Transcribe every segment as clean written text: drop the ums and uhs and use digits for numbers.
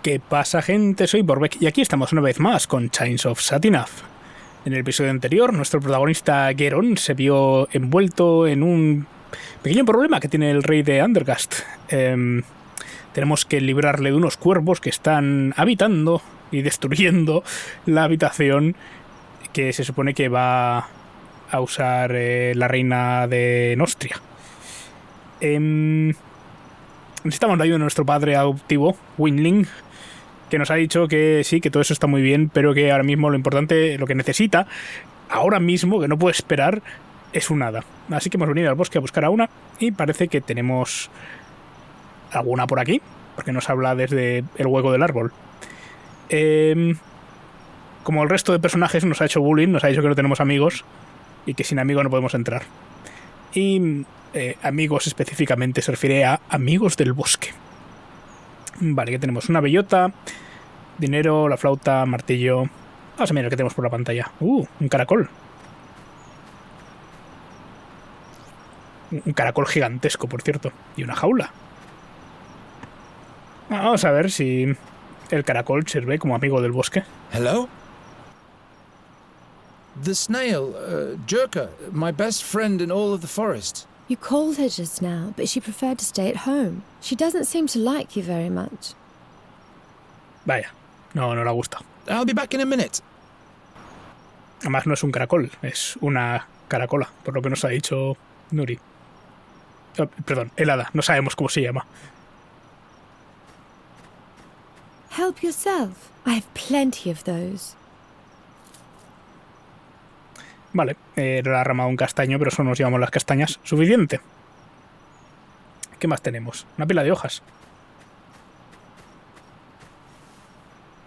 ¿Qué pasa, gente? Soy Vorvek y aquí estamos una vez más con Chains of Satinav. En el episodio anterior, nuestro protagonista Geron se vio envuelto en un pequeño problema que tiene el rey de Undergast. Tenemos que librarle de unos cuervos que están habitando y destruyendo la habitación que se supone que va a usar la reina de Nostria. Necesitamos la ayuda de nuestro padre adoptivo, Winling, que nos ha dicho que sí, que todo eso está muy bien, pero que ahora mismo lo importante, lo que necesita, ahora mismo, que no puede esperar, es un hada. Así que hemos venido al bosque a buscar a una y parece que tenemos alguna por aquí, porque nos habla desde el hueco del árbol. Como el resto de personajes nos ha hecho bullying, nos ha dicho que no tenemos amigos y que sin amigos no podemos entrar. Y amigos específicamente se refiere a amigos del bosque. Vale, que tenemos una bellota, dinero, la flauta, martillo. Vamos a mirar qué tenemos por la pantalla. Un caracol. Un caracol gigantesco, por cierto. Y una jaula. Vamos a ver si el caracol sirve como amigo del bosque. Hello? The snail, Jerka, my best friend in all of the forest. You called her just now, but she preferred to stay at home. She doesn't seem to like you very much. Vaya, no la gusta. I'll be back in a minute. Además no es un caracol, es una caracola, por lo que nos ha dicho Nuri. Perdón, el hada, no sabemos cómo se llama. Help yourself. I have plenty of those. Vale, le ha ramado un castaño, pero solo nos llevamos las castañas. Suficiente. ¿Qué más tenemos? Una pila de hojas.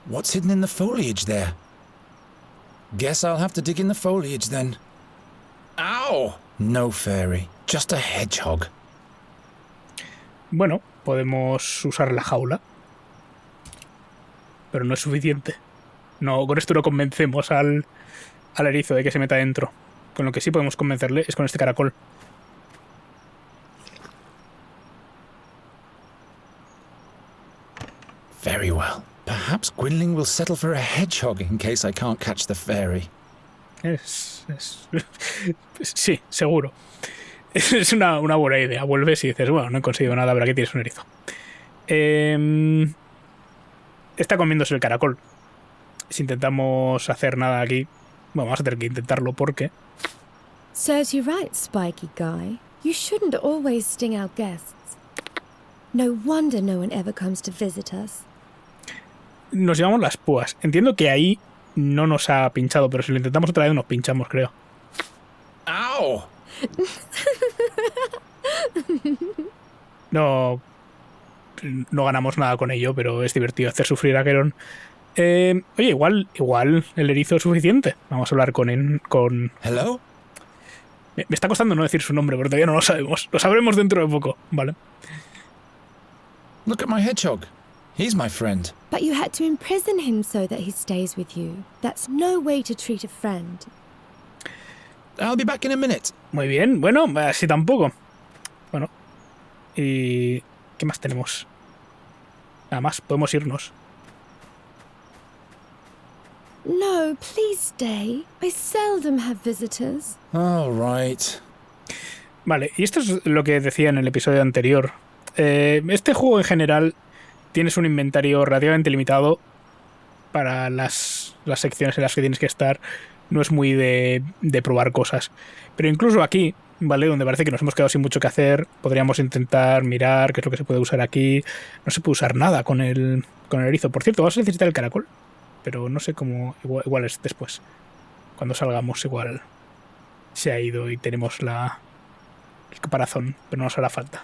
What's hidden in the foliage there? Guess I'll have to dig in the foliage then. Ow! No fairy, just a hedgehog. Bueno, podemos usar la jaula. Pero no es suficiente. No, con esto no convencemos al erizo de que se meta dentro. Con lo que sí podemos convencerle es con este caracol. Very well. Perhaps Gwynling will settle for a hedgehog in case I can't catch the fairy. Sí, seguro. Es una buena idea. Vuelves y dices, bueno, no he conseguido nada, pero aquí tienes un erizo. Está comiéndose el caracol. Si intentamos hacer nada aquí, bueno, vamos a tener que intentarlo porque... Serves you right, spiky guy. You shouldn't always sting our guests. No wonder no one ever comes to visit us. Nos llevamos las púas. Entiendo que ahí no nos ha pinchado, pero si lo intentamos otra vez nos pinchamos, creo. ¡Au! No ganamos nada con ello, pero es divertido hacer sufrir a Geron. Oye, igual el erizo es suficiente. Vamos a hablar con Hello? Me está costando no decir su nombre, porque todavía no lo sabemos. Lo sabremos dentro de poco, ¿vale? Look at my hedgehog. He's my friend. But you had to imprison him so that he stays with you. That's no way to treat a friend. I'll be back in a minute. Muy bien, bueno, así tampoco. Bueno, ¿y qué más tenemos? Nada más, podemos irnos. No, please stay. I seldom have visitors. All right. Vale, y esto es lo que decía en el episodio anterior. Este juego en general tienes un inventario relativamente limitado para las secciones en las que tienes que estar. No es muy de probar cosas. Pero incluso aquí, ¿vale? Donde parece que nos hemos quedado sin mucho que hacer, podríamos intentar mirar qué es lo que se puede usar aquí. No se puede usar nada con el erizo. Por cierto, vamos a necesitar el caracol. Pero no sé cómo... Igual es después. Cuando salgamos igual se ha ido y tenemos el caparazón. Pero no nos hará falta.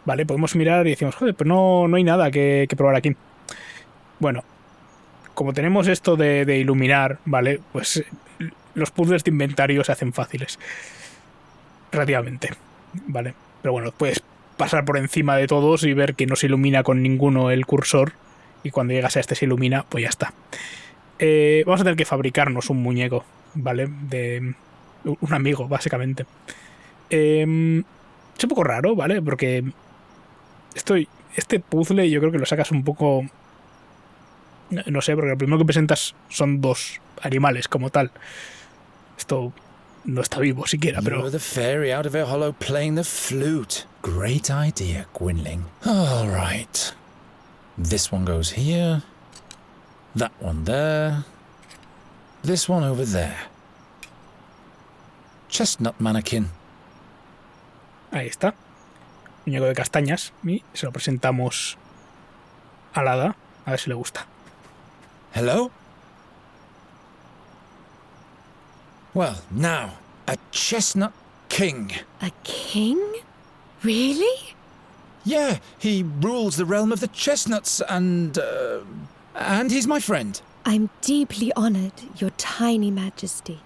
Vale, podemos mirar y decimos, joder, pues no hay nada que probar aquí. Bueno, como tenemos esto de iluminar, ¿vale? Pues los puzzles de inventario se hacen fáciles. Relativamente, ¿vale? Pero bueno, puedes pasar por encima de todos y ver que no se ilumina con ninguno el cursor. Y cuando llegas a este se ilumina, pues ya está. Vamos a tener que fabricarnos un muñeco, ¿vale? De un amigo, básicamente. Es un poco raro, ¿vale? Porque este puzzle yo creo que lo sacas un poco No sé, porque lo primero que presentas son 2 animales como tal. Esto no está vivo siquiera, pero... Lure the fairy out of her hollow playing the flute. Great idea, Gwynling. All right. This one goes here. That one there. This one over there. Chestnut mannequin. Ahí está. Muñeco de castañas. Y se lo presentamos al hada. A ver si le gusta. Hello? Well, now, a chestnut king. A king? Really? Yeah, he rules the realm of the chestnuts and he's my friend. I'm deeply honored, your tiny majesty.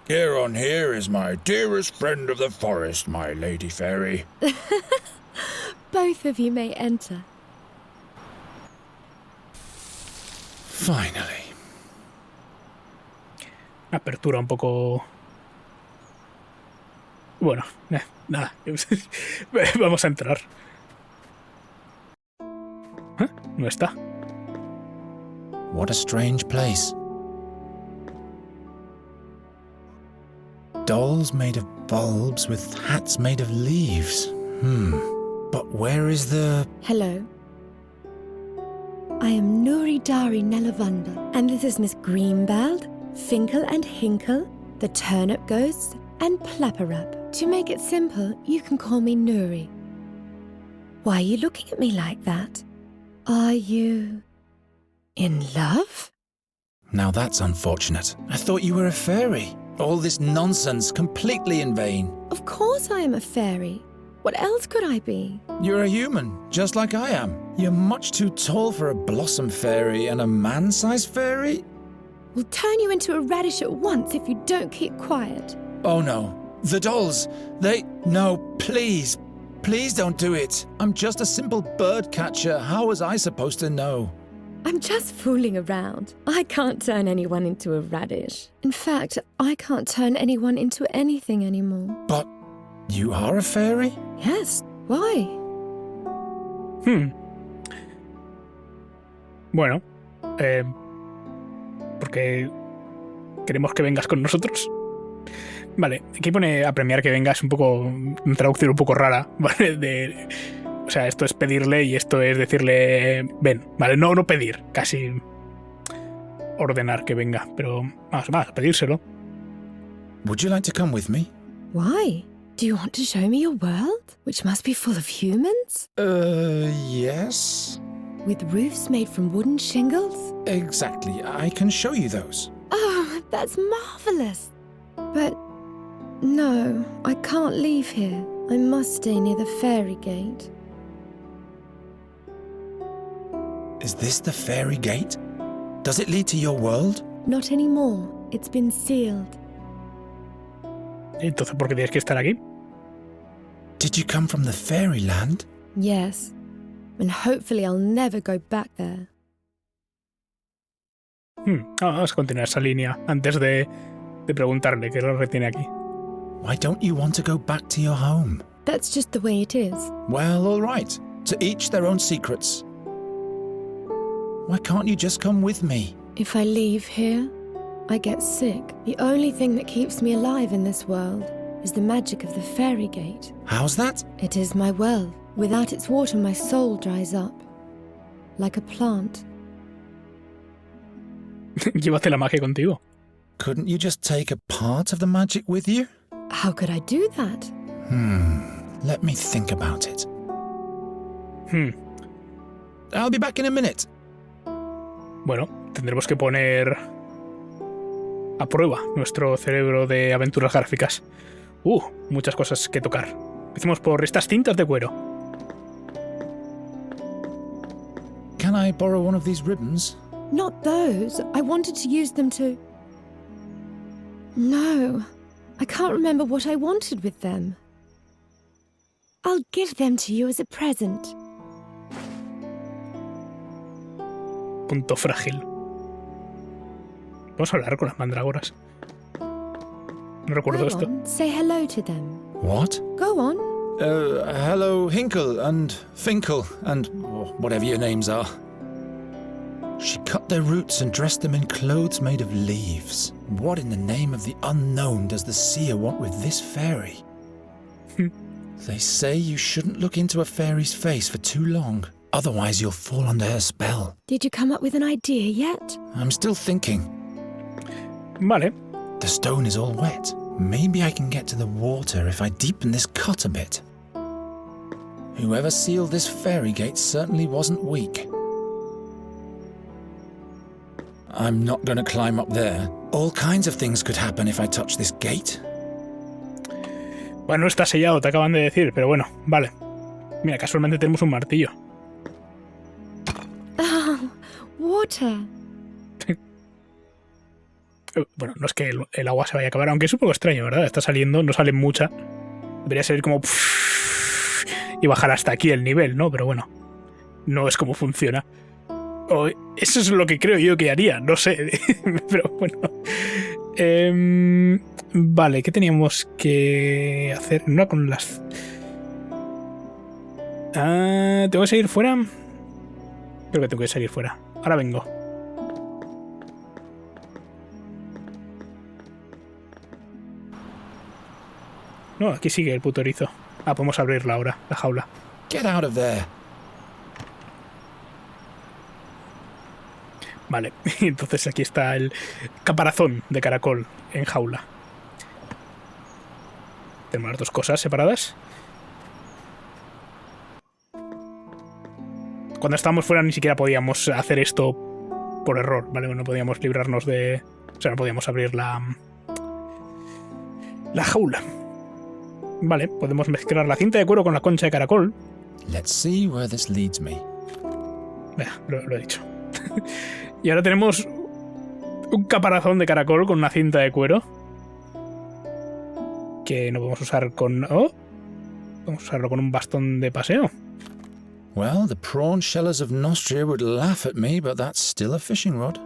Here on here is my dearest friend of the forest, my lady fairy. Both of you may enter. Finally. Apertura un poco... Bueno, nada. Vamos a entrar. ¿Eh? No está. What a strange place. Dolls made of bulbs with hats made of leaves. But where is the... Hello. I am Nuridarinellavanda, and this is Miss Greenbald, Finkel and Hinkle, the Turnip Ghosts, and Plapperup. To make it simple, you can call me Nuri. Why are you looking at me like that? Are you... in love? Now that's unfortunate. I thought you were a fairy. All this nonsense completely in vain. Of course I am a fairy. What else could I be? You're a human, just like I am. You're much too tall for a blossom fairy and a man-sized fairy. We'll turn you into a radish at once if you don't keep quiet. Oh no, the dolls, No, please. Please don't do it. I'm just a simple bird catcher. How was I supposed to know? I'm just fooling around. I can't turn anyone into a radish. In fact, I can't turn anyone into anything anymore. But you are a fairy? Yes, why? Bueno, porque queremos que vengas con nosotros. Vale, aquí pone apremiar que vengas, un poco, una traducción un poco rara, ¿vale? O sea, esto es pedirle y esto es decirle ven, ¿vale? No pedir, casi ordenar que venga, pero más, pedírselo. Would you like to come with me? Why? Do you want to show me your world, which must be full of humans? Yes. With roofs made from wooden shingles? Exactly, I can show you those. Oh, that's marvelous. But no, I can't leave here. I must stay near the fairy gate. Is this the fairy gate? Does it lead to your world? Not anymore. It's been sealed. Entonces, ¿por qué tienes que estar aquí? Did you come from the fairyland? Yes. And hopefully I'll never go back there. Vamos a continuar esa línea antes de preguntarle qué es lo que tiene aquí. Why don't you want to go back to your home? That's just the way it is. Well, all right. To each their own secrets. Why can't you just come with me? If I leave here, I get sick. The only thing that keeps me alive in this world is the magic of the fairy gate. How's that? It is my well. Without its water, my soul dries up. Like a plant. Llévate la magia contigo. Couldn't you just take a part of the magic with you? How could I do that? Let me think about it. I'll be back in a minute. Bueno, tendremos que poner a prueba nuestro cerebro de aventuras gráficas. Muchas cosas que tocar. Empecemos por estas cintas de cuero. Can I borrow one of these ribbons? Not those. I wanted to use them to... No, I can't remember what I wanted with them. I'll give them to you as a present. Punto frágil. Vamos a hablar con las mandrágoras. No recuerdo Go esto. on, say hello to them. What? Go on. Hello, Hinkle and Finkel and whatever your names are. She cut their roots and dressed them in clothes made of leaves. What in the name of the unknown does the seer want with this fairy? They say you shouldn't look into a fairy's face for too long. Otherwise you'll fall under her spell. Did you come up with an idea yet? I'm still thinking. Vale. The stone is all wet. Maybe I can get to the water if I deepen this cut a bit. Whoever sealed this fairy gate certainly wasn't weak. I'm not going to climb up there. All kinds of things could happen if I touch this gate. Bueno, está sellado, te acaban de decir, pero bueno, vale. Mira, casualmente tenemos un martillo. Oh, water. Bueno, no es que el agua se vaya a acabar, aunque es un poco extraño, ¿verdad? Está saliendo, no sale mucha. Debería ser como... y bajar hasta aquí el nivel, ¿no? Pero bueno, no es como funciona. O eso es lo que creo yo que haría, no sé. Pero bueno. Vale, ¿qué teníamos que hacer? No con las... ¿tengo que salir fuera? Creo que tengo que salir fuera. Ahora vengo. No, aquí sigue el puto erizo. Podemos abrirla ahora, la jaula. Get out of there. Vale, entonces aquí está el caparazón de caracol en jaula. Tenemos las dos cosas separadas. Cuando estábamos fuera ni siquiera podíamos hacer esto por error, ¿vale? No podíamos librarnos de... O sea, no podíamos abrir la jaula. Vale, podemos mezclar la cinta de cuero con la concha de caracol. Let's see where this leads me. Lo he dicho. Y ahora tenemos un caparazón de caracol con una cinta de cuero que no podemos usar con... Oh, vamos a usarlo con un bastón de paseo. Well, the prawn shellers of Nostria would laugh at me, but that's still a fishing rod.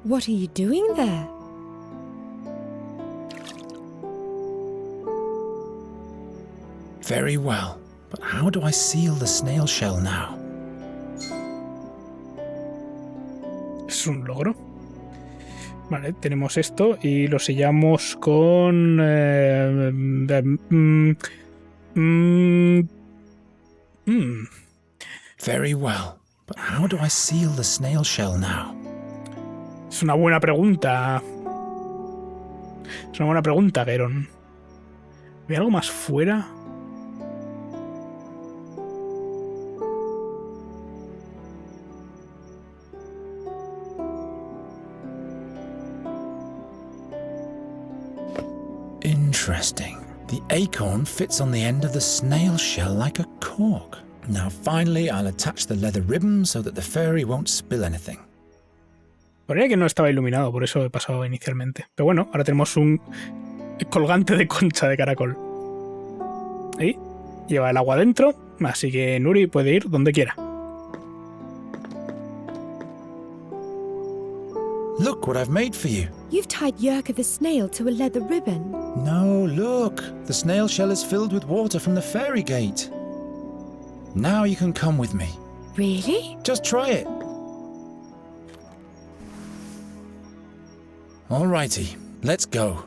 What are you doing there? Very well, but how do I seal the snail shell now? Es un logro. Vale, tenemos esto y lo sellamos con... Very well, but how do I seal the snail shell now? Es una buena pregunta. Es una buena pregunta, Geron. ¿Ve algo más fuera? Interesting. The acorn fits on the end of the snail shell like a cork. Now finally I'll attach the leather ribbon so that the fairy won't spill anything. Parecía que no estaba iluminado, por eso he pasado inicialmente. Pero bueno, ahora tenemos un colgante de concha de caracol. Ahí. Lleva el agua dentro, así que Nuri puede ir donde quiera. Look what I've made for you. You've tied Yerka the snail to a leather ribbon. No, look. The snail shell is filled with water from the fairy gate. Now you can come with me. Really? Just try it. Alrighty, let's go.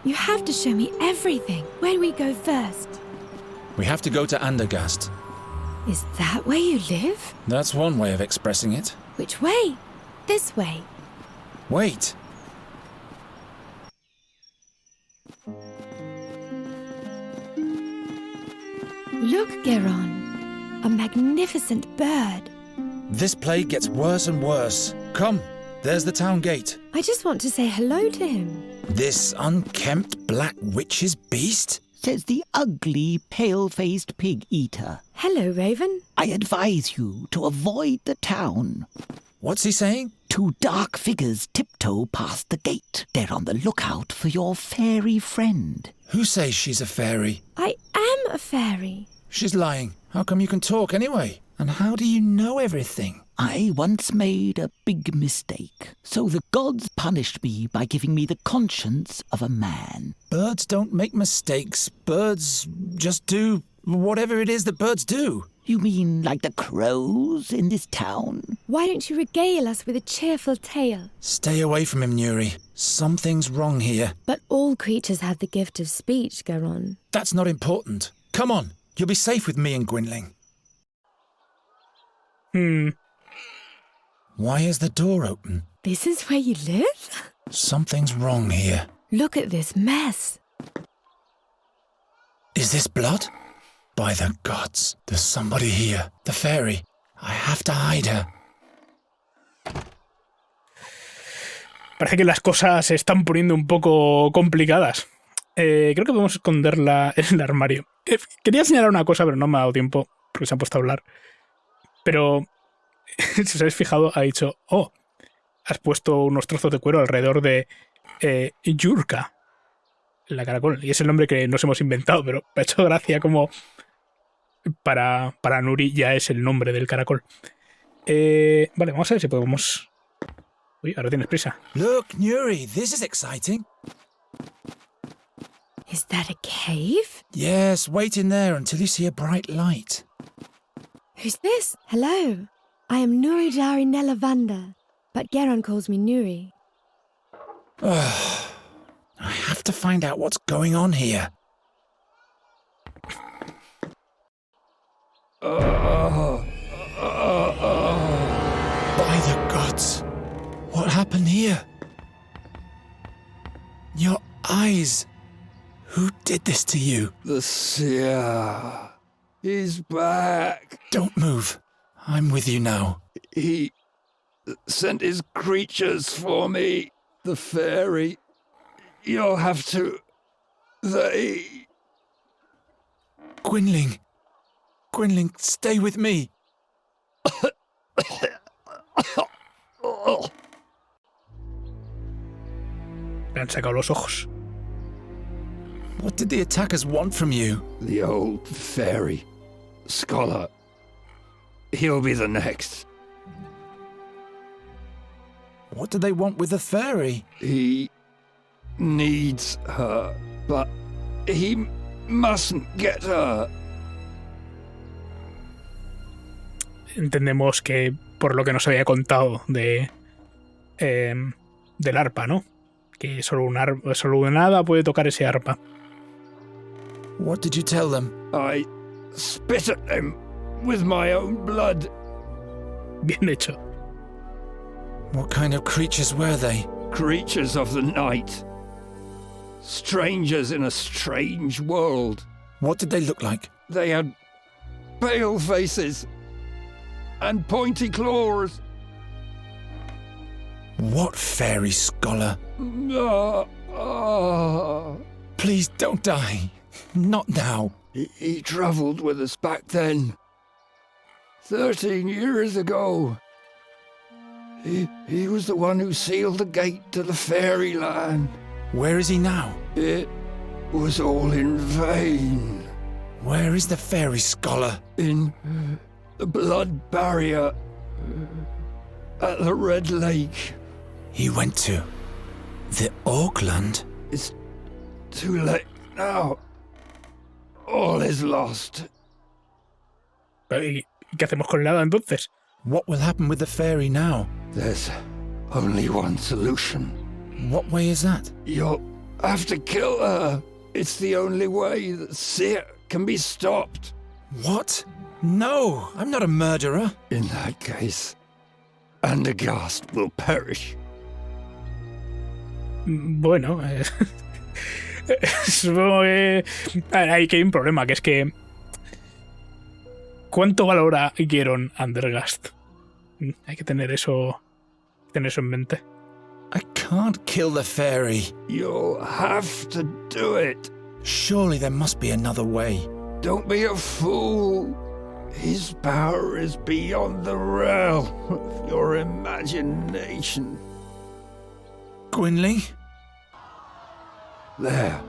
You have to show me everything. Where do we go first? We have to go to Andergast. Is that where you live? That's one way of expressing it. Which way? This way. Wait. Look, Geron. A magnificent bird. This plague gets worse and worse. Come, there's the town gate. I just want to say hello to him. This unkempt black witch's beast? Says the ugly, pale-faced pig-eater. Hello, Raven. I advise you to avoid the town. What's he saying? Two dark figures tiptoe past the gate. They're on the lookout for your fairy friend. Who says she's a fairy? I am a fairy. She's lying. How come you can talk anyway? And how do you know everything? I once made a big mistake, so the gods punished me by giving me the conscience of a man. Birds don't make mistakes. Birds just do whatever it is that birds do. You mean like the crows in this town? Why don't you regale us with a cheerful tale? Stay away from him, Nuri. Something's wrong here. But all creatures have the gift of speech, Garon. That's not important. Come on, you'll be safe with me and Gwynling. Why is the door open? This is where you live? Something's wrong here. Look at this mess. Is this blood? By the gods, there's somebody here. The fairy. I have to hide her. Parece que las cosas se están poniendo un poco complicadas. Creo que podemos esconderla en el armario. Quería señalar una cosa, pero no me ha dado tiempo, porque se han puesto a hablar. Pero, si os habéis fijado, ha dicho, oh, has puesto unos trozos de cuero alrededor de Yurka, la caracol. Y es el nombre que nos hemos inventado, pero me ha hecho gracia como para Nuri ya es el nombre del caracol. Vale, vamos a ver si podemos... Uy, ahora tienes prisa. Look, Nuri, this is exciting. Is that a cave? Yes, wait in there until you see a bright light. Who's this? Hello. I am Nuridarinellavanda, but Garon calls me Nuri. I have to find out what's going on here. By the gods, what happened here? Your eyes. Who did this to you? The seer. He's back. Don't move. I'm with you now. He sent his creatures for me. The fairy. You'll have to... They... Gwynling. Gwynling, stay with me. Le han sacado los ojos. What did the attackers want from you? The old fairy. Scholar. He'll be the next. What do they want with the fairy? He needs her, but he mustn't get her. Entendemos que por lo que nos había contado del arpa, ¿no? Que solo un hada puede tocar ese arpa. What did you tell them? I spit at them with my own blood. Bien hecho. What kind of creatures were they? Creatures of the night. Strangers in a strange world. What did they look like? They had pale faces and pointy claws. What fairy, scholar? Please don't die. Not now. He travelled with us back then. 13 years ago. He was the one who sealed the gate to the fairyland. Where is he now? It was all in vain. Where is the fairy, scholar? In the blood barrier at the Red Lake. He went to the Auckland? It's too late now. All is lost. ¿Y qué hacemos con el hada entonces? What will happen with the fairy now? There's only one solution. What way is that? You'll have to kill her. It's the only way that Seer can be stopped. What? No, I'm not a murderer. In that case, Andergast will perish. Bueno, supongo que hay un problema, que es que ¿cuánto valora Geron Andergast? Hay que tener eso en mente. I can't kill the fairy. You'll have to do it. Surely there must be another way. Don't be a fool. His power is beyond the realm of your imagination. Gwynling? There.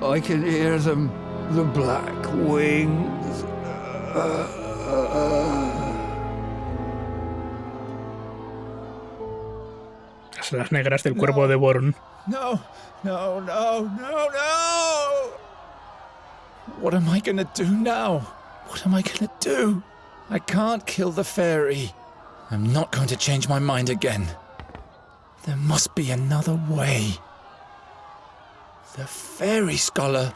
I can hear them. The black wings. Las alas negras del cuerpo de Boron. No, no, no, no, no! What am I gonna do now? What am I gonna do? I can't kill the fairy. I'm not going to change my mind again. There must be another way. The fairy scholar.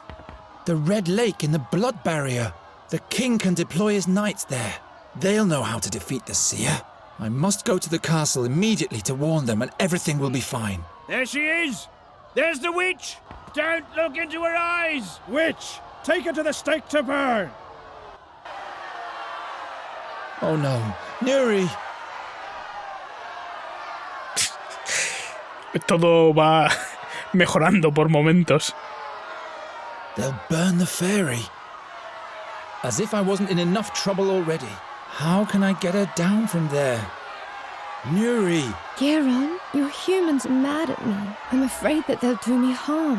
The Red Lake in the blood barrier. The king can deploy his knights there. They'll know how to defeat the seer. I must go to the castle immediately to warn them and everything will be fine. There she is! There's the witch! Don't look into her eyes! Witch! Take her to the stake to burn! Oh no, Nuri! Todo va mejorando por momentos. They'll burn the fairy. As if I wasn't in enough trouble already. How can I get her down from there? Nuri! Geron, your humans are mad at me. I'm afraid that they'll do me harm.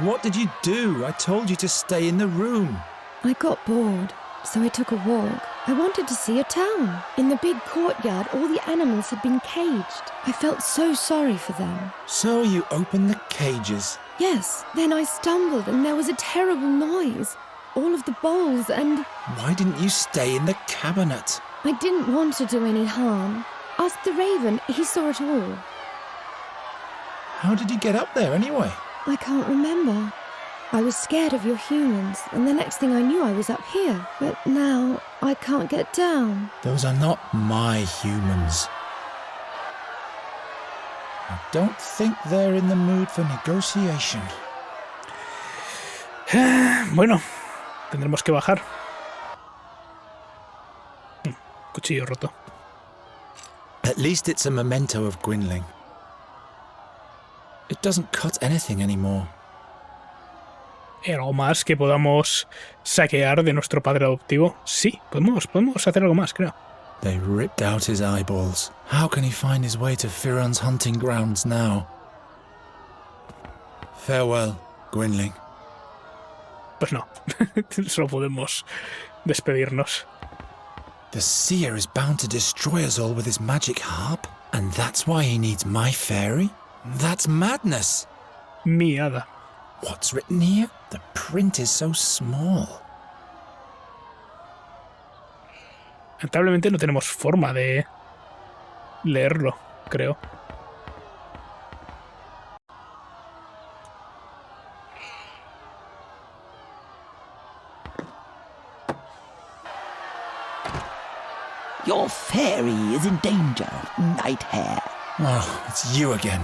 What did you do? I told you to stay in the room. I got bored, so I took a walk. I wanted to see a town. In the big courtyard, all the animals had been caged. I felt so sorry for them. So you opened the cages. Yes, then I stumbled and there was a terrible noise. All of the bowls and... Why didn't you stay in the cabinet? I didn't want to do any harm. Ask the raven, he saw it all. How did you get up there anyway? I can't remember. I was scared of your humans, and the next thing I knew I was up here. But now, I can't get down. Those are not my humans. I don't think they're in the mood for negotiation. Bueno, tendremos que bajar. Cuchillo roto. At least it's a memento of Gwynling. It doesn't cut anything anymore. ¿Algo más que podamos saquear de nuestro padre adoptivo? Sí, podemos hacer algo más, creo. They ripped out his eyeballs. How can he find his way to Firon's hunting grounds now? Farewell, Gwynling. Pues no, solo podemos despedirnos. The seer is bound to destroy us all with his magic harp, and that's why he needs my fairy? That's madness! Mi hada. What's written here? The print is so small. Lamentablemente no tenemos forma de leerlo, creo. Your fairy is in danger, Night Hare. Oh, it's you again.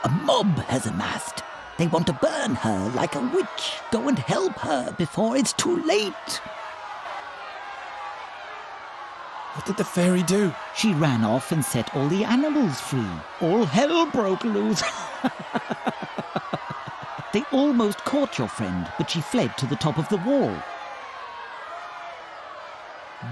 A mob has amassed. They want to burn her like a witch. Go and help her before it's too late. What did the fairy do? She ran off and set all the animals free. All hell broke loose. They almost caught your friend, but she fled to the top of the wall.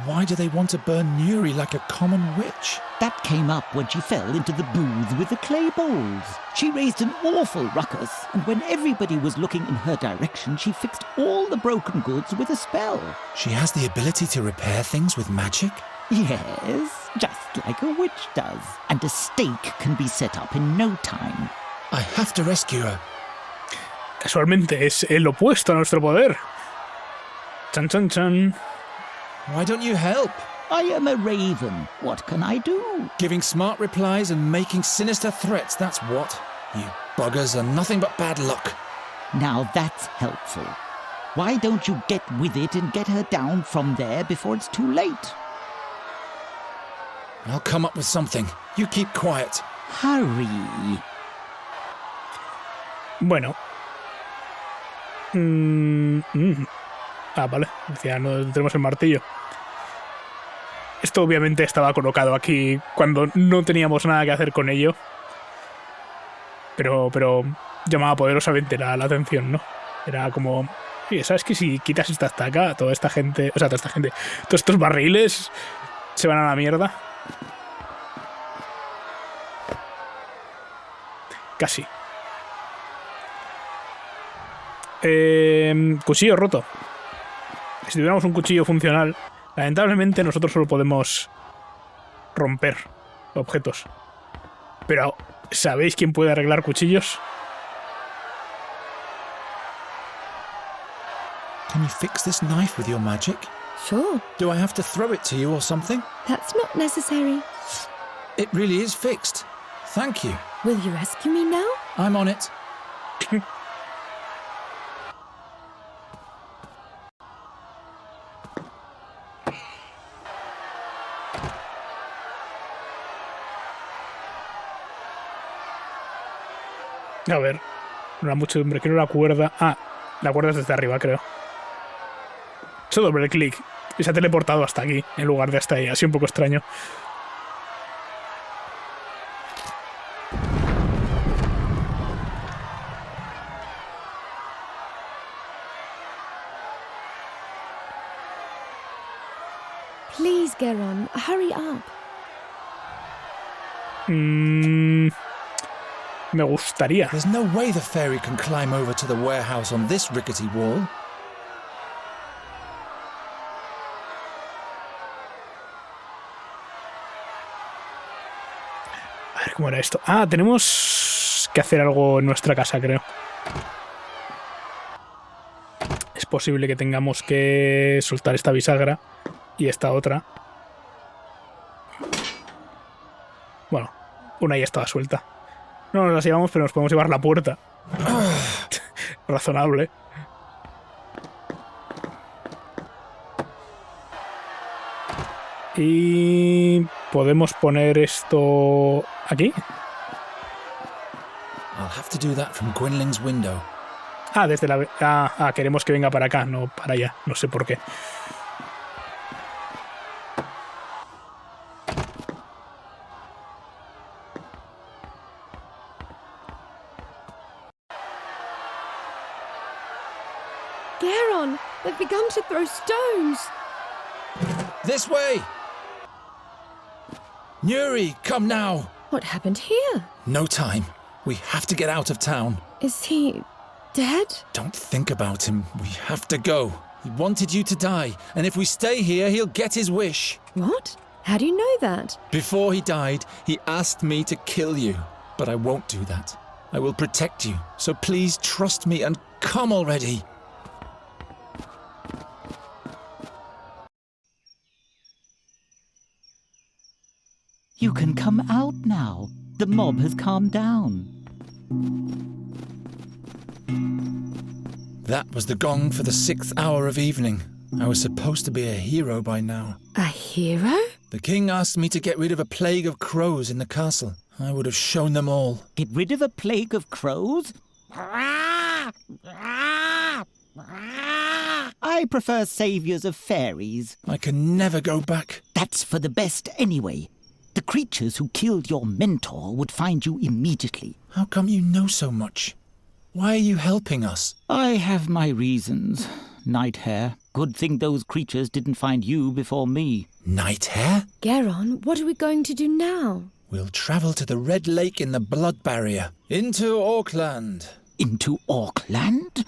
Why do they want to burn Nuri like a common witch? That came up when she fell into the booth with the clay bowls. She raised an awful ruckus, and when everybody was looking in her direction, she fixed all the broken goods with a spell. She has the ability to repair things with magic? Yes, just like a witch does. And a stake can be set up in no time. I have to rescue her. Casualmente es el opuesto a nuestro poder. Chan, chan, chan. Why don't you help? I am a raven. What can I do? Giving smart replies and making sinister threats, that's what. You buggers are nothing but bad luck. Now that's helpful. Why don't you get with it and get her down from there before it's too late? I'll come up with something. You keep quiet. Hurry. Bueno. Vale. Decía, no tenemos el martillo. Esto obviamente estaba colocado aquí cuando no teníamos nada que hacer con ello. Pero llamaba poderosamente la atención, ¿no? Era como... Oye, ¿sabes que si quitas esta estaca, toda esta gente... O sea, toda esta gente... Todos estos barriles se van a la mierda? Casi. Cuchillo roto. Si tuviéramos un cuchillo funcional, lamentablemente nosotros solo podemos romper objetos. Pero, ¿sabéis quién puede arreglar cuchillos? Can you fix this knife with your magic? Sure, Do I have to throw it to you or something? that's not necessary. It really is fixed. Thank you. Will you rescue me now? I'm on it. A ver, una muchedumbre, quiero la cuerda. Ah, la cuerda es desde arriba, creo. He hecho doble clic y se ha teleportado hasta aquí, en lugar de hasta ahí. Ha sido un poco extraño. Please, Geron, hurry up. Me gustaría. There's no way the fairy can climb over to the warehouse on this rickety wall. A ver cómo era esto. Ah, tenemos que hacer algo en nuestra casa, creo. Es posible que tengamos que soltar esta bisagra y esta otra. Bueno, una ya estaba suelta. No nos las llevamos, pero nos podemos llevar la puerta. Razonable. Y podemos poner esto aquí. I'll have to do that from Gwynling's window. Ah, desde la... queremos que venga para acá, no para allá. No sé por qué. Geron, they've begun to throw stones. This way! Nuri, come now! What happened here? No time. We have to get out of town. Is he dead? Don't think about him. We have to go. He wanted you to die, and if we stay here, he'll get his wish. What? How do you know that? Before he died, he asked me to kill you, but I won't do that. I will protect you, so please trust me and come already. You can come out now. The mob has calmed down. That was the gong for the 6th hour of evening. I was supposed to be a hero by now. A hero? The king asked me to get rid of a plague of crows in the castle. I would have shown them all. Get rid of a plague of crows? I prefer saviors of fairies. I can never go back. That's for the best anyway. The creatures who killed your mentor would find you immediately. How come you know so much? Why are you helping us? I have my reasons. Night Hare. Good thing those creatures didn't find you before me. Night Hare? Geron, what are we going to do now? We'll travel to the Red Lake in the Blood Barrier. Into Auckland. Into Auckland?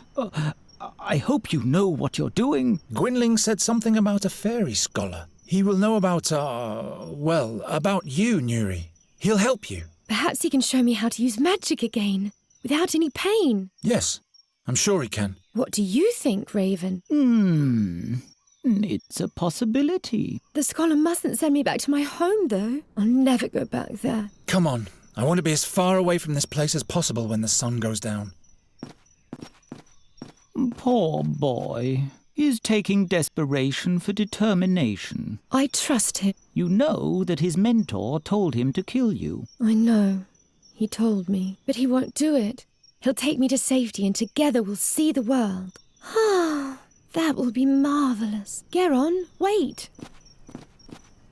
I hope you know what you're doing. Gwynling said something about a fairy scholar. He will know about, about you, Nuri. He'll help you. Perhaps he can show me how to use magic again, without any pain. Yes, I'm sure he can. What do you think, Raven? It's a possibility. The scholar mustn't send me back to my home, though. I'll never go back there. Come on. I want to be as far away from this place as possible when the sun goes down. Poor boy. He's taking desperation for determination. I trust him. You know that his mentor told him to kill you. I know. He told me. But he won't do it. He'll take me to safety and together we'll see the world. Ah, that will be marvellous. Geron, wait.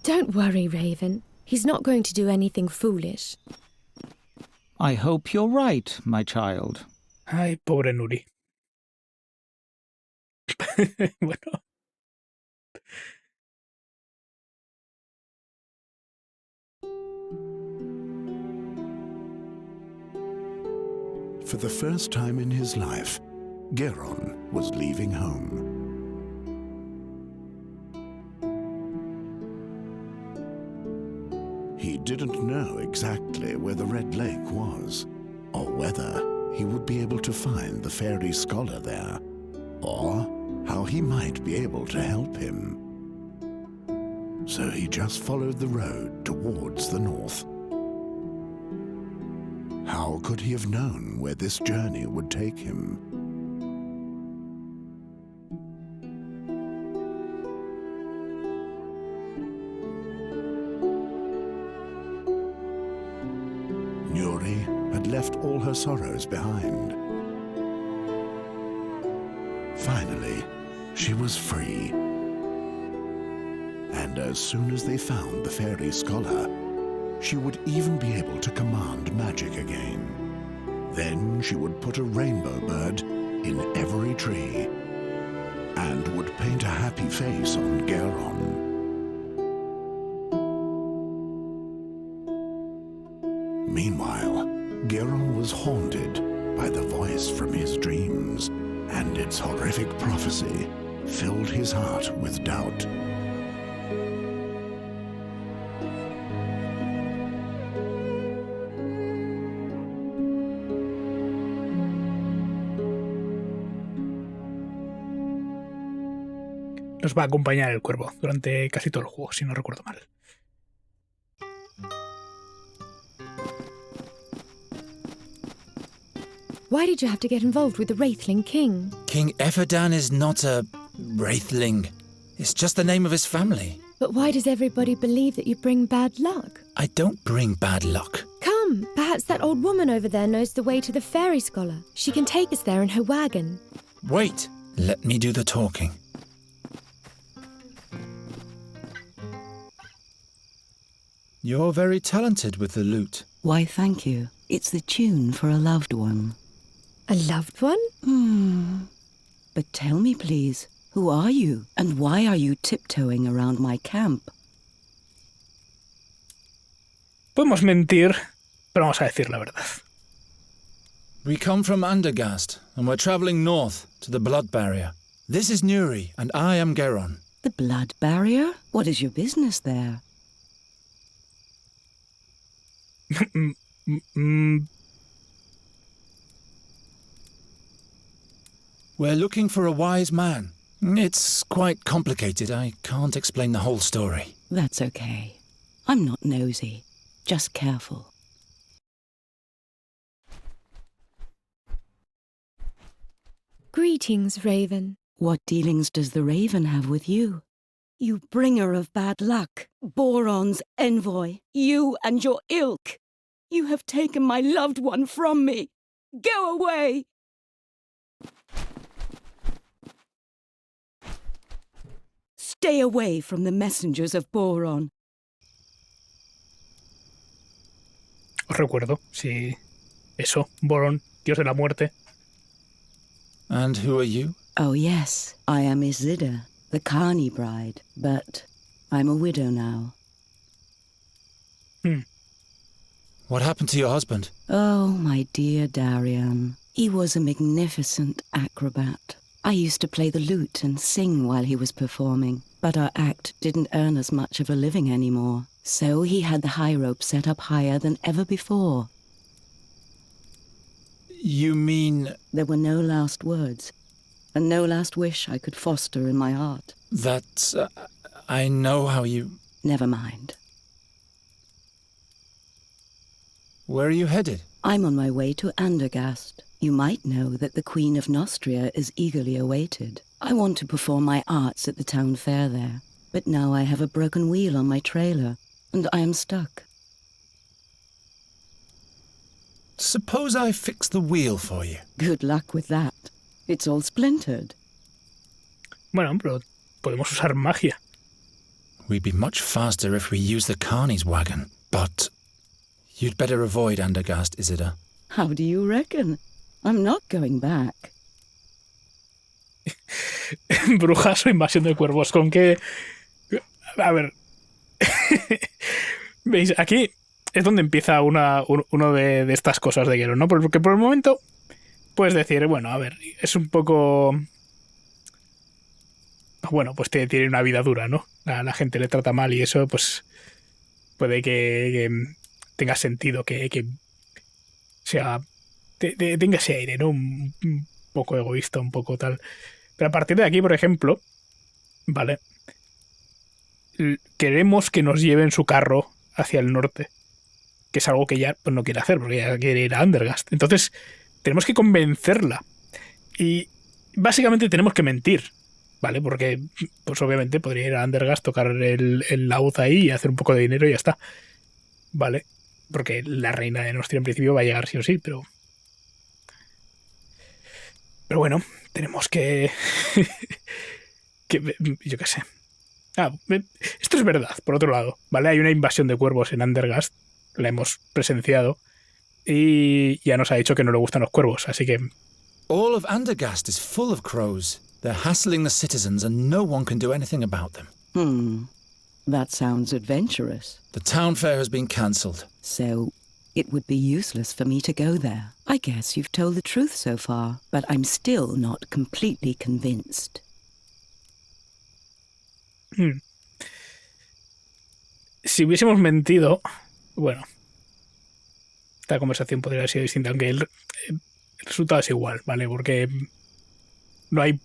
Don't worry, Raven. He's not going to do anything foolish. I hope you're right, my child. Ay, pobre Nuri. Bueno. For the first time in his life, Geron was leaving home. He didn't know exactly where the Red Lake was, or whether he would be able to find the fairy scholar there, or how he might be able to help him. So he just followed the road towards the north. How could he have known where this journey would take him? Nuri had left all her sorrows behind. Finally, she was free. And as soon as they found the fairy scholar, she would even be able to command magic again. Then she would put a rainbow bird in every tree and would paint a happy face on Geron. Meanwhile, Geron was haunted by the voice from his dreams, and its horrific prophecy filled his heart with doubt. Nos va a acompañar el cuervo durante casi todo el juego, si no recuerdo mal. Why did you have to get involved with the Wraithling King? King Ephedran is not a wraithling. It's just the name of his family. But why does everybody believe that you bring bad luck? I don't bring bad luck. Come, perhaps that old woman over there knows the way to the fairy scholar. She can take us there in her wagon. Wait, let me do the talking. You're very talented with the lute. Why, thank you. It's the tune for a loved one. A loved one? But tell me, please, who are you? And why are you tiptoeing around my camp? Podemos mentir, pero vamos a decir la verdad. We come from Undergast, and we're traveling north to the Blood Barrier. This is Nuri, and I am Geron. The blood barrier? What is your business there? We're looking for a wise man. It's quite complicated. I can't explain the whole story. That's okay. I'm not nosy, just careful. Greetings, Raven. What dealings does the raven have with you? You bringer of bad luck, Boron's envoy, you and your ilk. You have taken my loved one from me. Go away! Stay away from the messengers of Boron. Os recuerdo, sí. Eso, Boron, dios de la muerte. And who are you? Oh yes, I am Isilda, the Carney bride, but I'm a widow now. What happened to your husband? Oh, my dear Darian. He was a magnificent acrobat. I used to play the lute and sing while he was performing, but our act didn't earn us much of a living anymore. So he had the high rope set up higher than ever before. You mean There were no last words, and no last wish I could foster in my heart. that I know how you... Never mind. Where are you headed? I'm on my way to Andergast. You might know that the Queen of Nostria is eagerly awaited. I want to perform my arts at the town fair there, but now I have a broken wheel on my trailer, and I am stuck. Suppose I fix the wheel for you. Good luck with that. It's all splintered. Bueno, pero podemos usar magia. We'd be much faster if we used the Carney's wagon, but you'd better avoid Andergast, Isilda. How do you reckon? I'm not going back. Brujas o invasión de cuervos. ¿Con qué? A ver. ¿Veis? Aquí es donde empieza uno de estas cosas de Geron, ¿no? Porque por el momento puedes decir, bueno, a ver, es un poco... Bueno, pues tiene una vida dura, ¿no? La gente le trata mal y eso, pues puede que tenga sentido, que sea... tenga ese aire, ¿no? Un poco egoísta, un poco tal. Pero a partir de aquí, por ejemplo, ¿vale? Queremos que nos lleven su carro hacia el norte, que es algo que ya pues, no quiere hacer, porque ya quiere ir a Andergast. Entonces, tenemos que convencerla. Y básicamente tenemos que mentir, ¿vale? Porque, pues obviamente, podría ir a Andergast, tocar el laúd ahí y hacer un poco de dinero y ya está. ¿Vale? Porque la reina de Nostria en principio va a llegar sí o sí, pero... Pero bueno, tenemos que... yo qué sé. Esto es verdad, por otro lado, ¿vale? Hay una invasión de cuervos en Andergast, la hemos presenciado, y ya nos ha dicho que no le gustan los cuervos, así que... All of Andergast is full of crows. They're hassling the citizens and no one can do anything about them. That sounds adventurous. The town fair has been cancelled. So, it would be useless for me to go there. I guess you've told the truth so far, but I'm still not completely convinced. Si hubiésemos mentido, bueno, esta conversación podría haber sido distinta, aunque el resultado es igual, ¿vale? Porque no hay,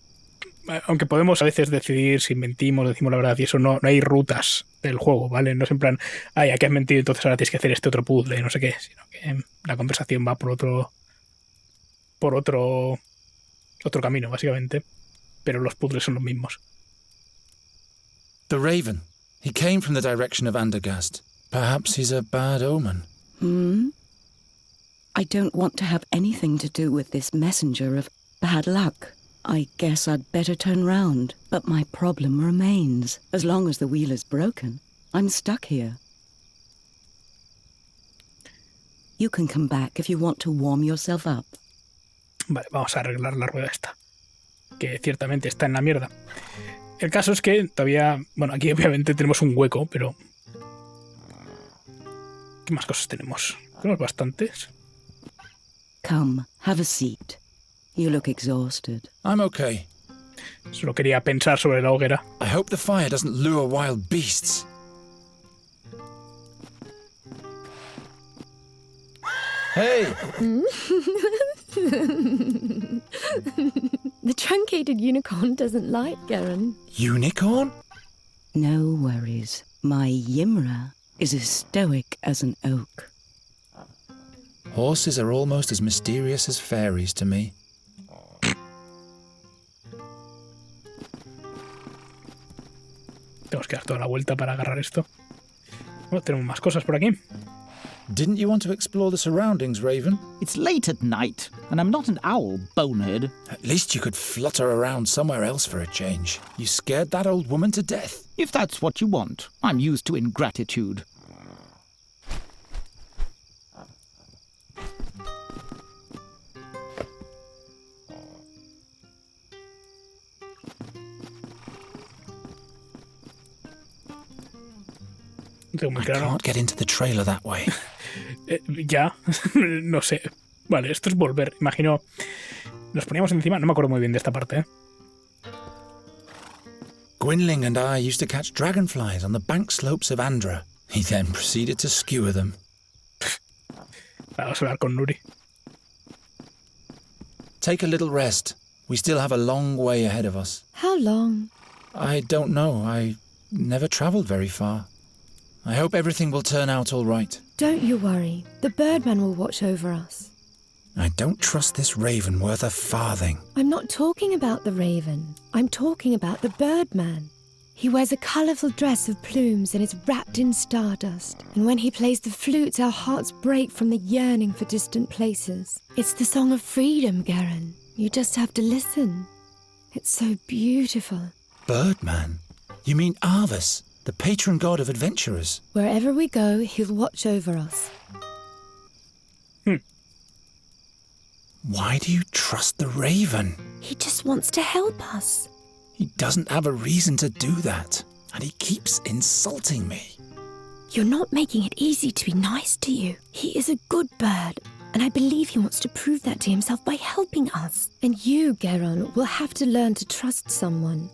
aunque podemos a veces decidir si mentimos, decimos la verdad y eso, no hay rutas del juego, ¿vale? No es en plan, ay, aquí has mentido, entonces ahora tienes que hacer este otro puzzle, no sé qué, sino que la conversación va por otro camino, básicamente, pero los puzzles son los mismos. The Raven. He came from the direction of Andergast. Perhaps he's a bad omen. I don't want to have anything to do with this messenger of bad luck. I guess I'd better turn round, but my problem remains. As long as the wheel is broken, I'm stuck here. You can come back if you want to warm yourself up. Vale, vamos a arreglar la rueda esta, que ciertamente está en la mierda. El caso es que todavía... Bueno, aquí obviamente tenemos un hueco, pero... ¿Qué más cosas tenemos? Tenemos bastantes. Come, have a seat. You look exhausted. I'm okay. Solo quería pensar sobre la hoguera. I hope the fire doesn't lure wild beasts. Hey! The truncated unicorn doesn't like Garen. Unicorn? No worries. My Ymra is as stoic as an oak. Horses are almost as mysterious as fairies to me. Tenemos que dar toda la vuelta para agarrar esto. Bueno, tenemos más cosas por aquí. Didn't you want to explore the surroundings, Raven? It's late at night, and I'm not an owl, bonehead. At least you could flutter around somewhere else for a change. You scared that old woman to death. If that's what you want, I'm used to ingratitude. No tengo muy I claro. can't get into the trailer that way. Ya, no sé. Vale, esto es volver. Imagino. Nos poníamos encima. No me acuerdo muy bien de esta parte, ¿eh? Gwynling and I used to catch dragonflies on the bank slopes of Andra. He then proceeded to skewer them. Vamos a hablar con Nuri. Take a little rest. We still have a long way ahead of us. How long? I don't know. I never travelled very far. I hope everything will turn out all right. Don't you worry. The Birdman will watch over us. I don't trust this raven worth a farthing. I'm not talking about the raven. I'm talking about the Birdman. He wears a colourful dress of plumes and is wrapped in stardust. And when he plays the flute, our hearts break from the yearning for distant places. It's the song of freedom, Garen. You just have to listen. It's so beautiful. Birdman? You mean Arvis, the patron god of adventurers? Wherever we go, he'll watch over us. Why do you trust the raven? He just wants to help us. He doesn't have a reason to do that, and he keeps insulting me. You're not making it easy to be nice to you. He is a good bird, and I believe he wants to prove that to himself by helping us. And you, Geron, will have to learn to trust someone.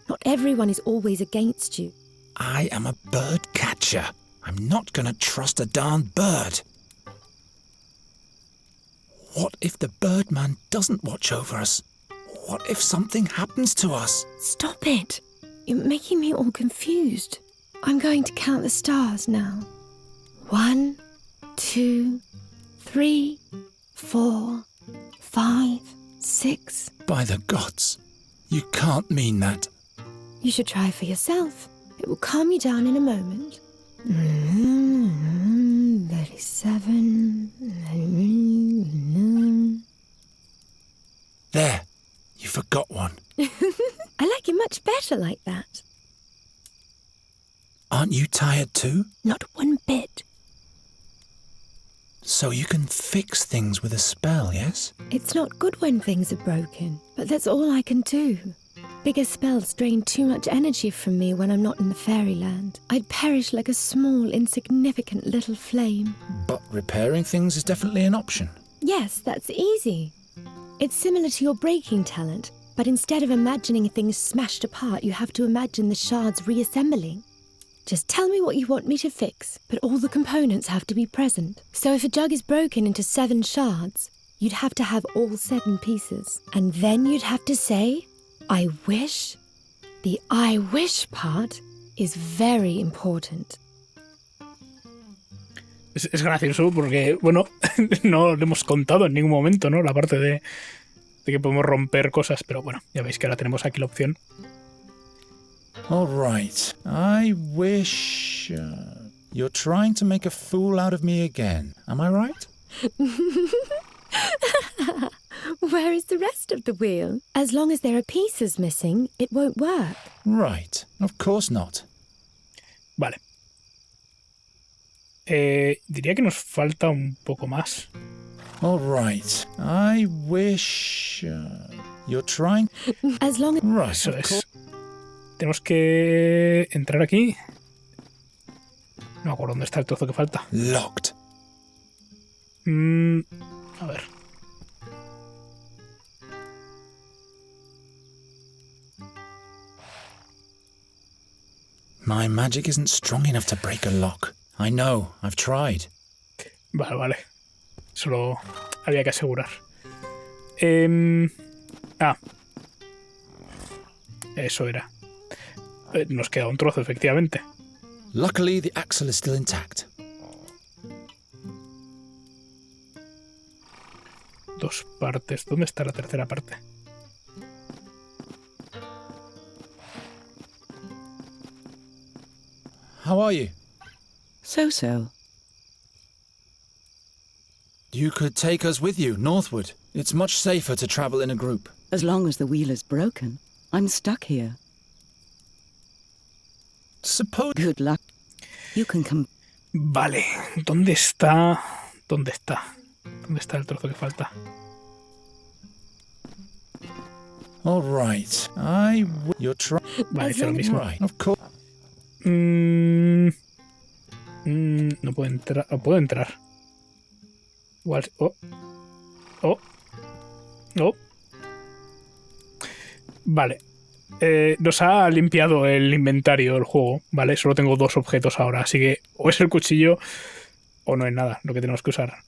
Not everyone is always against you. I am a bird catcher. I'm not gonna trust a darn bird. What if the Birdman doesn't watch over us? What if something happens to us? Stop it. You're making me all confused. I'm going to count the stars now. 1, 2, 3, 4, 5, 6. By the gods, you can't mean that. You should try for yourself. It will calm you down in a moment. 37. There, you forgot one. I like it much better like that. Aren't you tired too? Not one bit. So you can fix things with a spell, yes? It's not good when things are broken, but that's all I can do. Bigger spells drain too much energy from me when I'm not in the fairyland. I'd perish like a small, insignificant little flame. But repairing things is definitely an option. Yes, that's easy. It's similar to your breaking talent, but instead of imagining things smashed apart, you have to imagine the shards reassembling. Just tell me what you want me to fix, but all the components have to be present. So if a jug is broken into 7 shards, you'd have to have all 7 pieces. And then you'd have to say, I wish. The I wish part is very important. Es gracioso porque, bueno, no lo hemos contado en ningún momento, ¿no? La parte de que podemos romper cosas, pero bueno, ya veis que ahora tenemos aquí la opción. All right. I wish... you're trying to make a fool out of me again. Am I right? Where is the rest of the wheel? As long as there are pieces missing, it won't work. Right. Of course not. Vale. Diría que nos falta un poco más. All right. I wish... you're trying... As long as... Right. Eso es. Tenemos que entrar aquí. No me acuerdo dónde está el trozo que falta. Locked. A ver. My magic isn't strong enough to break a lock. I know. I've tried. Vale. Solo había que asegurar. Eso era. Nos queda un trozo, efectivamente. Luckily, the axle is still intact. 2 partes. ¿Dónde está la tercera parte? How are you? So. You could take us with you, northward. It's much safer to travel in a group. As long as the wheel is broken, I'm stuck here. Suppose... Good luck. You can come... Vale. ¿Dónde está? ¿Dónde está el trozo que falta? All right. You're trying... Vale, hice lo mismo. Right, of course. No puedo entrar. Puedo entrar. Igual... Vale. Nos ha limpiado el inventario el juego, ¿vale? Solo tengo 2 objetos ahora, así que o es el cuchillo o no es nada lo que tenemos que usar.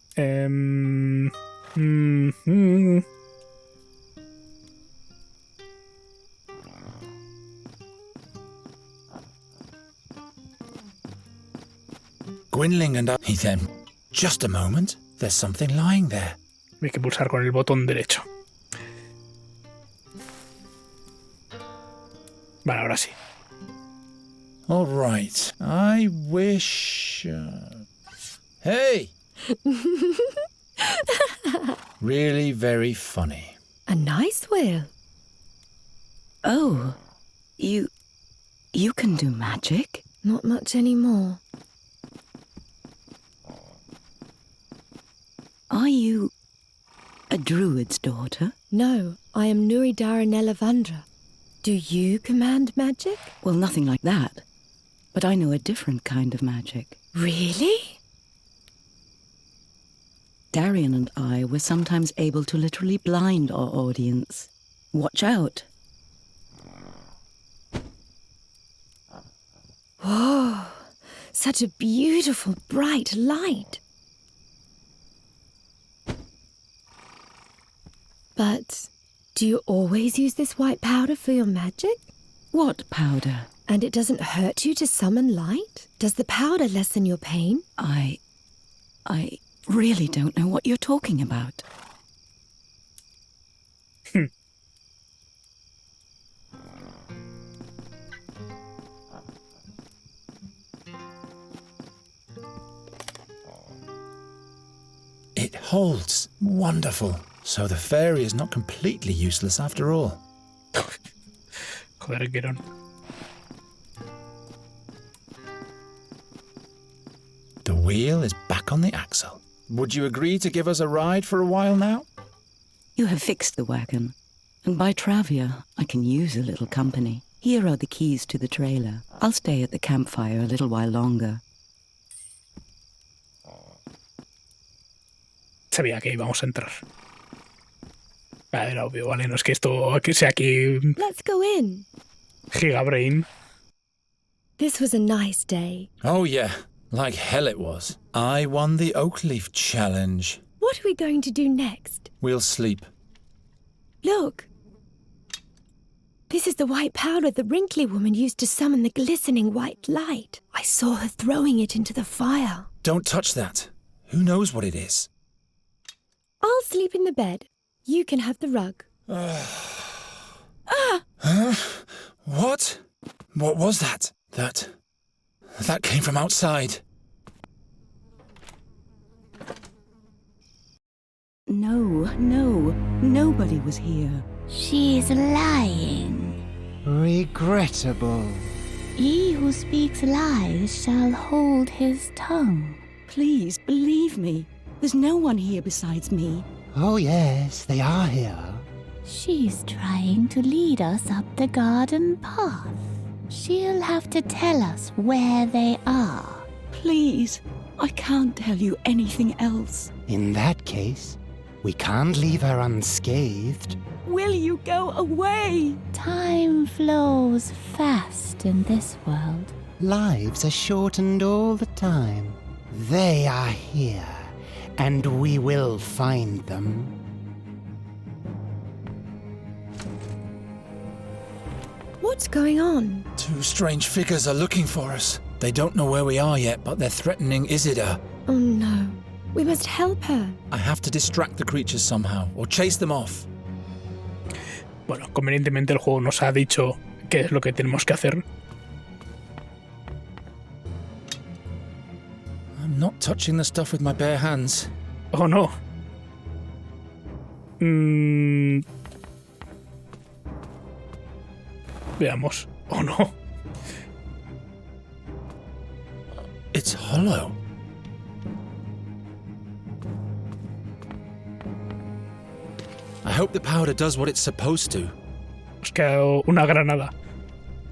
Gwynling and I... Then, just a moment. There's something lying there. Hay que pulsar con el botón derecho. Vale, ahora sí. All right. I wish... Hey! Really very funny. A nice wheel. Oh, you can do magic? Not much anymore. Are you a druid's daughter? No, I am Nuridarinellavanda. Do you command magic? Well, nothing like that. But I know a different kind of magic. Really? Darian and I were sometimes able to literally blind our audience. Watch out. Whoa! Such a beautiful, bright light. But do you always use this white powder for your magic? What powder? And it doesn't hurt you to summon light? Does the powder lessen your pain? I really don't know what you're talking about. It holds. Wonderful. So the fairy is not completely useless after all. Joder, Geron. The wheel is back on the axle. Would you agree to give us a ride for a while now? You have fixed the wagon, and by Travia, I can use a little company. Here are the keys to the trailer. I'll stay at the campfire a little while longer. Sabía que íbamos a entrar. Era obvio, ¿vale? No es que esto que sea aquí Let's go in. Gigabrain. This was a nice day. Oh yeah, like hell it was. I won the oak leaf challenge. What are we going to do next? We'll sleep. Look. This is the white powder the wrinkly woman used to summon the glistening white light. I saw her throwing it into the fire. Don't touch that. Who knows what it is? I'll sleep in the bed. You can have the rug. Huh? What? What was that? That came from outside. No, nobody was here. She's lying. Regrettable. He who speaks lies shall hold his tongue. Please, believe me. There's no one here besides me. Oh yes, they are here. She's trying to lead us up the garden path. She'll have to tell us where they are. Please, I can't tell you anything else. In that case, we can't leave her unscathed. Will you go away? Time flows fast in this world. Lives are shortened all the time. They are here, and we will find them. What's going on? Two strange figures are looking for us. They don't know where we are yet, but they're threatening Isidar. Oh no. We must help her. I have to distract the creatures somehow, or chase them off. Bueno, convenientemente el juego nos ha dicho qué es lo que tenemos que hacer. I'm not touching the stuff with my bare hands. Oh no. Veamos. Oh no. It's hollow. I hope the powder does what it's supposed to. Nos queda una granada.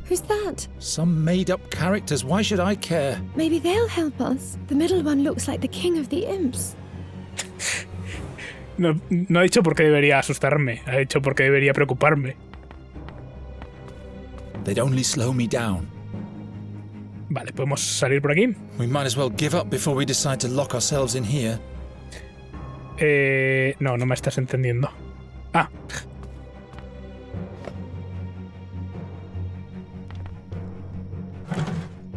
Who's that? Some made-up characters. Why should I care? Maybe they'll help us. The middle one looks like the king of the imps. No ha dicho por qué debería asustarme. Ha dicho por qué debería preocuparme. They'd only slow me down. Vale, ¿podemos salir por aquí? We might as well give up before we decide to lock ourselves in here. No me estás entendiendo. Ah.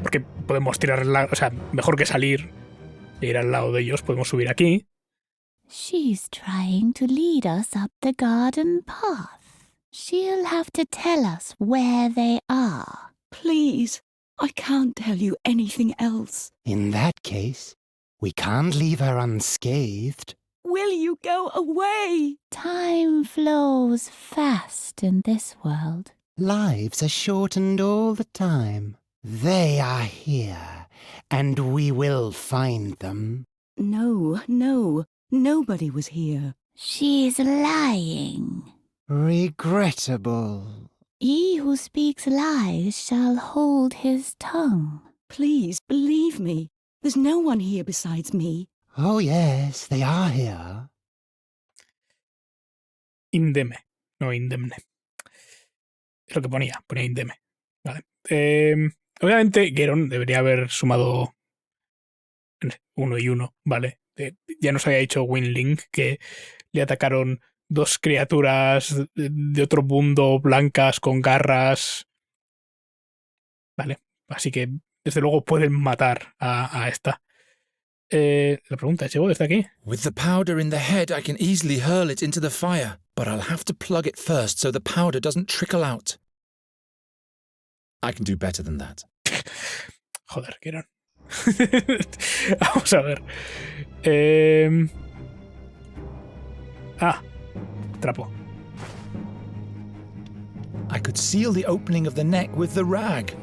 Porque podemos tirar o sea, mejor que salir e ir al lado de ellos, podemos subir aquí. She's trying to lead us up the garden path. She'll have to tell us where they are. Please, I can't tell you anything else. In that case, we can't leave her unscathed. Will you go away? Time flows fast in this world. Lives are shortened all the time. They are here, and we will find them. No, nobody was here. She's lying. Regrettable. He who speaks lies shall hold his tongue. Please, believe me. There's no one here besides me. Oh yes, they are here. Indeme, no indemne. Es lo que ponía indeme. Vale. Obviamente Geron debería haber sumado Uno y uno, vale. Ya nos había dicho Winling que le atacaron 2 criaturas de otro mundo blancas con garras. Vale, así que desde luego pueden matar a esta. La pregunta es, ¿llevo desde aquí? With the powder in the head, I can easily hurl it into the fire, but I'll have to plug it first so the powder doesn't trickle out. I can do better than that. Joder, Kieran. Vamos a ver. Trapo. I could seal the opening of the neck with the rag.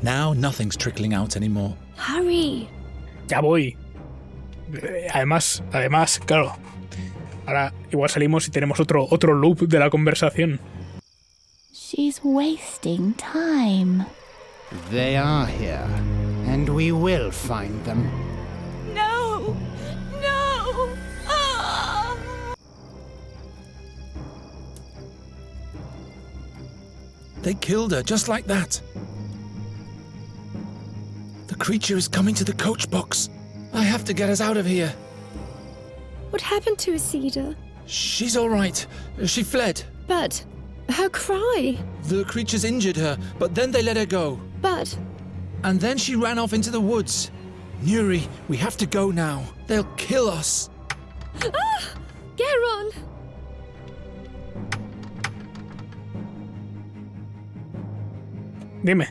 Now nothing's trickling out anymore. Hurry! Ya voy. Además, claro. Ahora igual salimos y tenemos otro loop de la conversación. She's wasting time. They are here, and we will find them. No! No! Ah! They killed her just like that. The creature is coming to the coach box. I have to get us out of here. What happened to Isida? She's all right. She fled. But her cry. The creatures injured her, but then they let her go. But And then she ran off into the woods. Nuri, we have to go now. They'll kill us. Geron! Dime.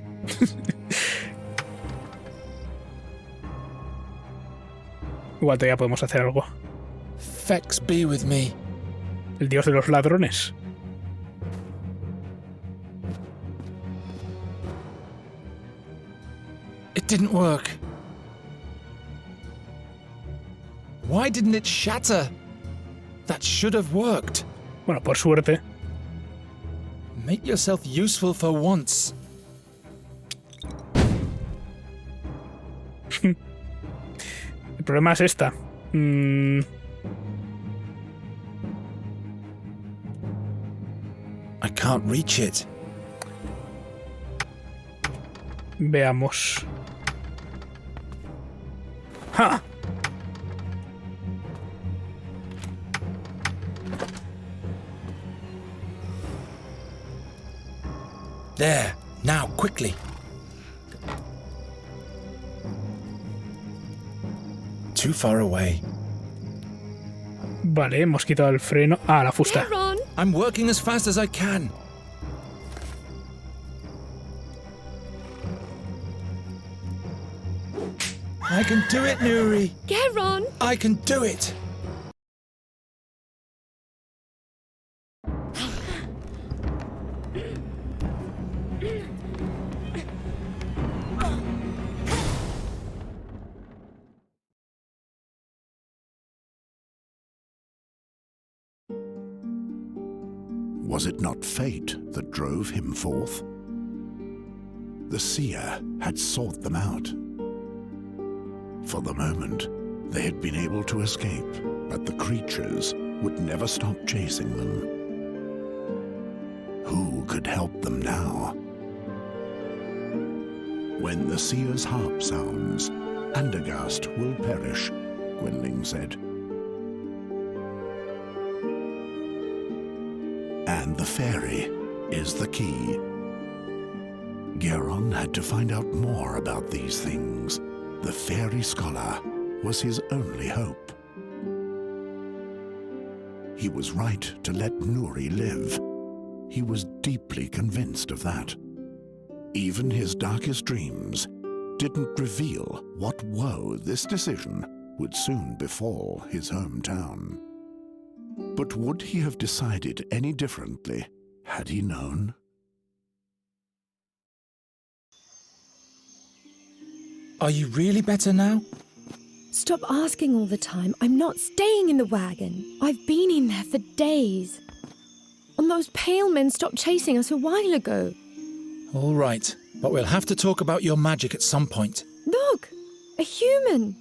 Igual todavía podemos hacer algo. Fex be with me. El dios de los ladrones. It didn't work. Why didn't it shatter? That should have worked. Bueno, por suerte. Make yourself useful for once. El problema es esta. I can't reach it. Veamos. ¡Ja! There. Now, quickly. Too far away. Vale, hemos quitado el freno. Ah, la fusta. Geron! I'm working as fast as I can. I can do it, Nuri. Geron! I can do it. Was it not fate that drove him forth? The seer had sought them out. For the moment, they had been able to escape, but the creatures would never stop chasing them. Who could help them now? When the seer's harp sounds, Andergast will perish, Gwynling said. And the fairy is the key. Geron had to find out more about these things. The fairy scholar was his only hope. He was right to let Nuri live. He was deeply convinced of that. Even his darkest dreams didn't reveal what woe this decision would soon befall his hometown. But would he have decided any differently had he known? Are you really better now? Stop asking all the time. I'm not staying in the wagon. I've been in there for days. And those pale men stopped chasing us a while ago. All right, but we'll have to talk about your magic at some point. Look! A human!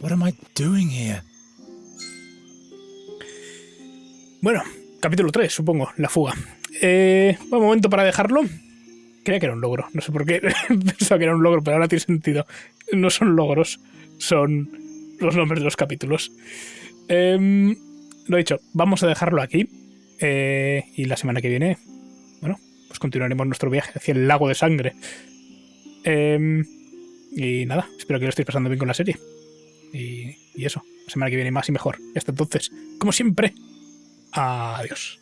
What am I doing here? Bueno, capítulo 3, supongo, la fuga. Buen momento para dejarlo. Creía que era un logro. No sé por qué pensaba que era un logro, pero ahora tiene sentido. No son logros, son los nombres de los capítulos. Lo dicho, vamos a dejarlo aquí. Y la semana que viene, bueno, pues continuaremos nuestro viaje hacia el lago de sangre. Y nada, espero que lo estéis pasando bien con la serie. Y eso, la semana que viene más y mejor. Y hasta entonces, como siempre, adiós.